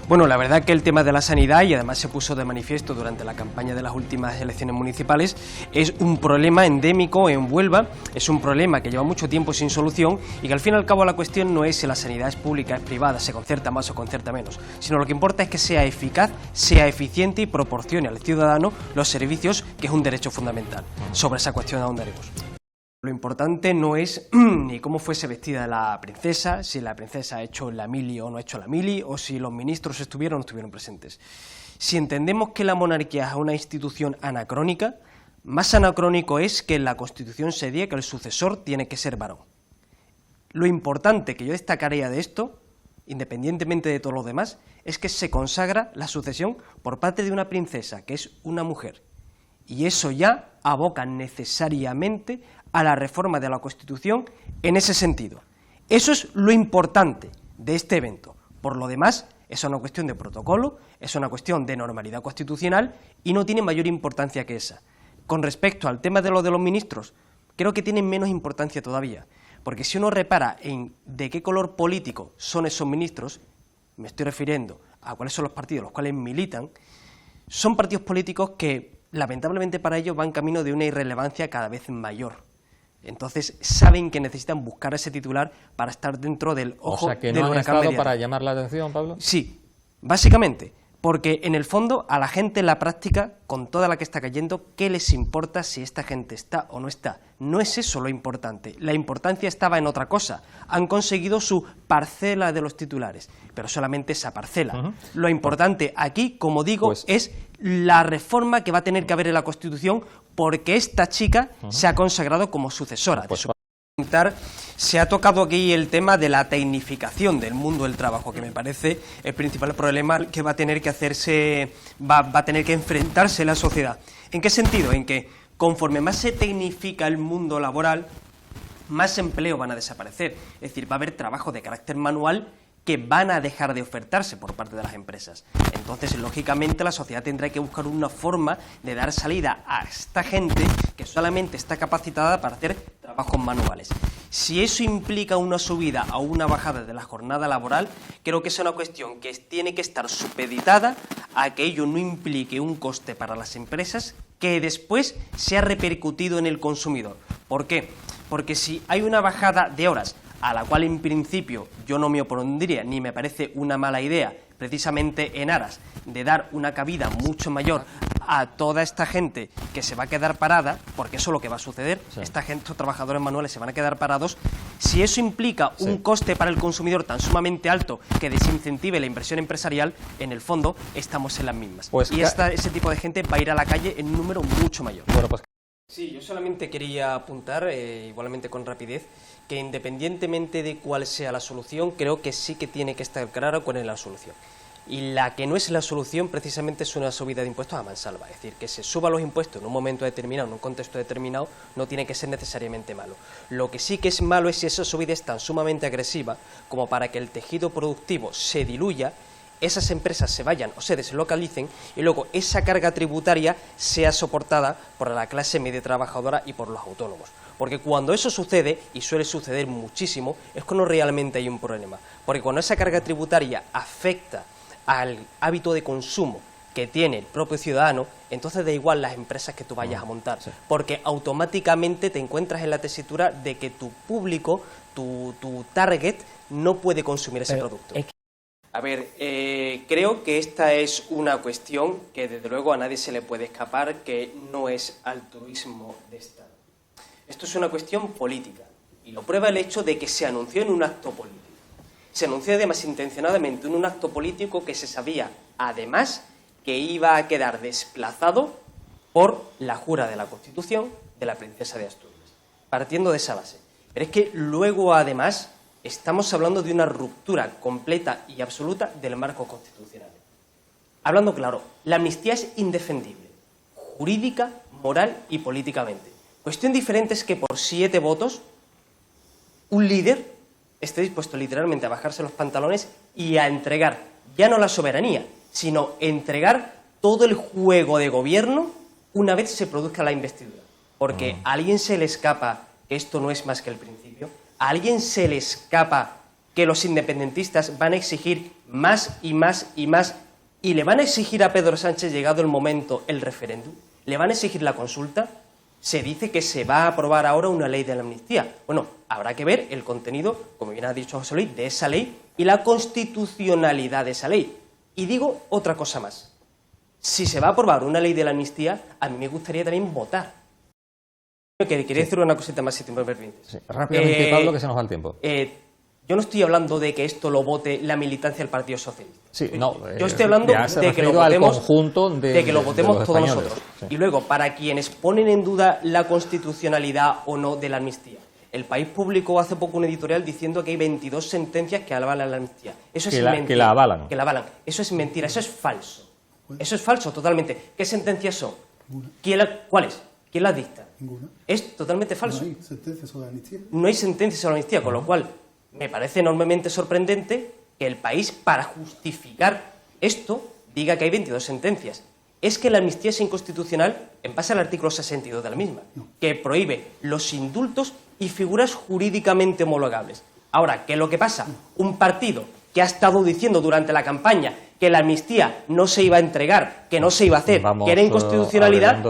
Bueno, la verdad que el tema de la sanidad, y además se puso de manifiesto durante la campaña de las últimas elecciones municipales, es un problema endémico en Huelva, es un problema que lleva mucho tiempo sin solución y que al fin y al cabo la cuestión no es si la sanidad es pública, es privada, se concerta más o concerta menos, sino lo que importa es que sea eficaz, sea eficiente y proporcione al ciudadano los servicios, que es un derecho fundamental. Sobre esa cuestión ahondaremos. Lo importante no es ni cómo fuese vestida la princesa, si la princesa ha hecho la mili o no ha hecho la mili, o si los ministros estuvieron o no estuvieron presentes. Si entendemos que la monarquía es una institución anacrónica, más anacrónico es que en la Constitución se diga que el sucesor tiene que ser varón. Lo importante que yo destacaría de esto, independientemente de todo lo demás, es que se consagra la sucesión por parte de una princesa, que es una mujer. Y eso ya aboca necesariamente a la reforma de la Constitución en ese sentido. Eso es lo importante de este evento. Por lo demás, es una cuestión de protocolo, es una cuestión de normalidad constitucional y no tiene mayor importancia que esa. Con respecto al tema de los ministros, creo que tiene menos importancia todavía, porque si uno repara en de qué color político son esos ministros, me estoy refiriendo a cuáles son los partidos los cuales militan, son partidos políticos que lamentablemente para ellos van camino de una irrelevancia cada vez mayor. Entonces saben que necesitan buscar ese titular para estar dentro del ojo del huracán mediático. O sea, que no han estado para llamar la atención, Pablo. Sí, básicamente, porque en el fondo a la gente en la práctica, con toda la que está cayendo, ¿qué les importa si esta gente está o no está? No es eso lo importante, la importancia estaba en otra cosa. Han conseguido su parcela de los titulares, pero solamente esa parcela. Lo importante aquí, como digo, es la reforma que va a tener que haber en la Constitución, porque esta chica se ha consagrado como sucesora de su... Se ha tocado aquí el tema de la tecnificación del mundo del trabajo, que me parece el principal problema que va a tener que hacerse, va a tener que enfrentarse la sociedad. ¿En qué sentido? En que conforme más se tecnifica el mundo laboral, más empleo van a desaparecer. Es decir, va a haber trabajo de carácter manual que van a dejar de ofertarse por parte de las empresas. Entonces, lógicamente, la sociedad tendrá que buscar una forma de dar salida a esta gente que solamente está capacitada para hacer trabajos manuales. Si eso implica una subida o una bajada de la jornada laboral, creo que es una cuestión que tiene que estar supeditada a que ello no implique un coste para las empresas que después sea repercutido en el consumidor. ¿Por qué? Porque si hay una bajada de horas, a la cual en principio yo no me opondría, ni me parece una mala idea, precisamente en aras de dar una cabida mucho mayor a toda esta gente que se va a quedar parada, porque eso es lo que va a suceder, esta gente, estos trabajadores manuales se van a quedar parados. Si eso implica un coste para el consumidor tan sumamente alto que desincentive la inversión empresarial, en el fondo estamos en las mismas. Y ese tipo de gente va a ir a la calle en un número mucho mayor. Bueno, pues... Sí, yo solamente quería apuntar, igualmente con rapidez, que independientemente de cuál sea la solución, creo que sí que tiene que estar claro cuál es la solución. Y la que no es la solución precisamente es una subida de impuestos a mansalva, es decir, que se suban los impuestos en un momento determinado, en un contexto determinado, no tiene que ser necesariamente malo. Lo que sí que es malo es si esa subida es tan sumamente agresiva como para que el tejido productivo se diluya, esas empresas se vayan o se deslocalicen y luego esa carga tributaria sea soportada por la clase media trabajadora y por los autónomos. Porque cuando eso sucede, y suele suceder muchísimo, es cuando realmente hay un problema. Porque cuando esa carga tributaria afecta al hábito de consumo que tiene el propio ciudadano, entonces da igual las empresas que tú vayas a montar, porque automáticamente te encuentras en la tesitura de que tu público, tu target, no puede consumir ese producto. A ver, creo que esta es una cuestión que desde luego a nadie se le puede escapar, que no es altruismo de Estado. Esto es una cuestión política, y lo prueba el hecho de que se anunció en un acto político. Se anunció además intencionadamente en un acto político que se sabía, además, que iba a quedar desplazado por la jura de la Constitución de la princesa de Asturias, partiendo de esa base. Pero es que luego, además, estamos hablando de una ruptura completa y absoluta del marco constitucional. Hablando claro, la amnistía es indefendible, jurídica, moral y políticamente. Cuestión diferente es que por 7 votos un líder esté dispuesto literalmente a bajarse los pantalones y a entregar, ya no la soberanía, sino entregar todo el juego de gobierno una vez se produzca la investidura. Porque a alguien se le escapa que esto no es más que el principio, a alguien se le escapa que los independentistas van a exigir más y más y más, y le van a exigir a Pedro Sánchez, llegado el momento, el referéndum, le van a exigir la consulta. Se dice que se va a aprobar ahora una ley de la amnistía. Bueno, habrá que ver el contenido, como bien ha dicho José Luis, de esa ley y la constitucionalidad de esa ley. Y digo otra cosa más. Si se va a aprobar una ley de la amnistía, a mí me gustaría también votar. Quería decir una cosita más, si te me permites. Sí. Rápidamente, Pablo, que se nos va el tiempo. Yo no estoy hablando de que esto lo vote la militancia del Partido Socialista. Sí, no, yo estoy hablando de que lo votemos, de que lo votemos todos nosotros. Sí. Y luego, para quienes ponen en duda la constitucionalidad o no de la amnistía, El País publicó hace poco un editorial diciendo que hay 22 sentencias que avalan la amnistía. Eso es mentira. Que la avalan. Que la avalan. Eso es mentira, eso es falso. Eso es falso totalmente. ¿Qué sentencias son? ¿Cuáles? ¿Quién las dicta? Ninguna. Es totalmente falso. No hay sentencias sobre amnistía. No hay sentencias sobre amnistía, con lo cual me parece enormemente sorprendente que El País, para justificar esto, diga que hay 22 sentencias. Es que la amnistía es inconstitucional en base al artículo 62 de la misma, que prohíbe los indultos y figuras jurídicamente homologables. Ahora, ¿qué es lo que pasa? Un partido que ha estado diciendo durante la campaña que la amnistía no se iba a entregar, que no se iba a hacer, que era inconstitucionalidad,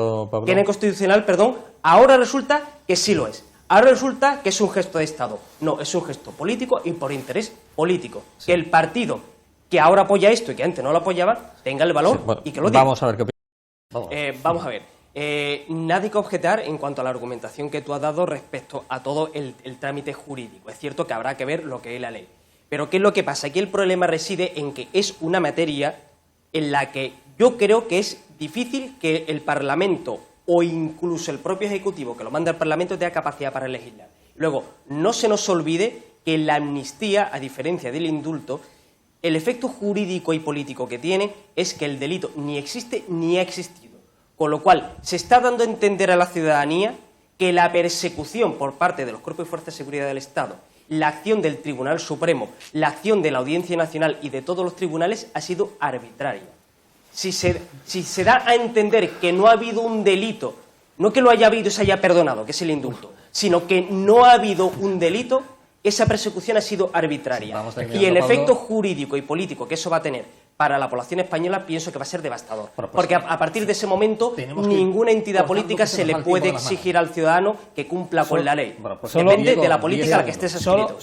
ahora resulta que sí lo es. Ahora resulta que es un gesto de Estado. No, es un gesto político y por interés político. Sí. Que el partido que ahora apoya esto y que antes no lo apoyaba, tenga el valor y que lo diga. Vamos a ver qué opina. Vamos a ver. Nadie que objetar en cuanto a la argumentación que tú has dado respecto a todo el trámite jurídico. Es cierto que habrá que ver lo que es la ley. Pero ¿qué es lo que pasa? Aquí el problema reside en que es una materia en la que yo creo que es difícil que el Parlamento o incluso el propio Ejecutivo que lo manda al Parlamento tenga capacidad para legislar. Luego, no se nos olvide que la amnistía, a diferencia del indulto, el efecto jurídico y político que tiene es que el delito ni existe ni ha existido. Con lo cual, se está dando a entender a la ciudadanía que la persecución por parte de los cuerpos y fuerzas de seguridad del Estado, la acción del Tribunal Supremo, la acción de la Audiencia Nacional y de todos los tribunales ha sido arbitraria. Si se da a entender que no ha habido un delito, no que lo haya habido y se haya perdonado, que es el indulto, sino que no ha habido un delito, esa persecución ha sido arbitraria. Y el efecto jurídico y político que eso va a tener para la población española pienso que va a ser devastador. Porque a partir de ese momento ninguna entidad política se le puede exigir al ciudadano que cumpla con la ley. Depende de la política a la que estés adscrito.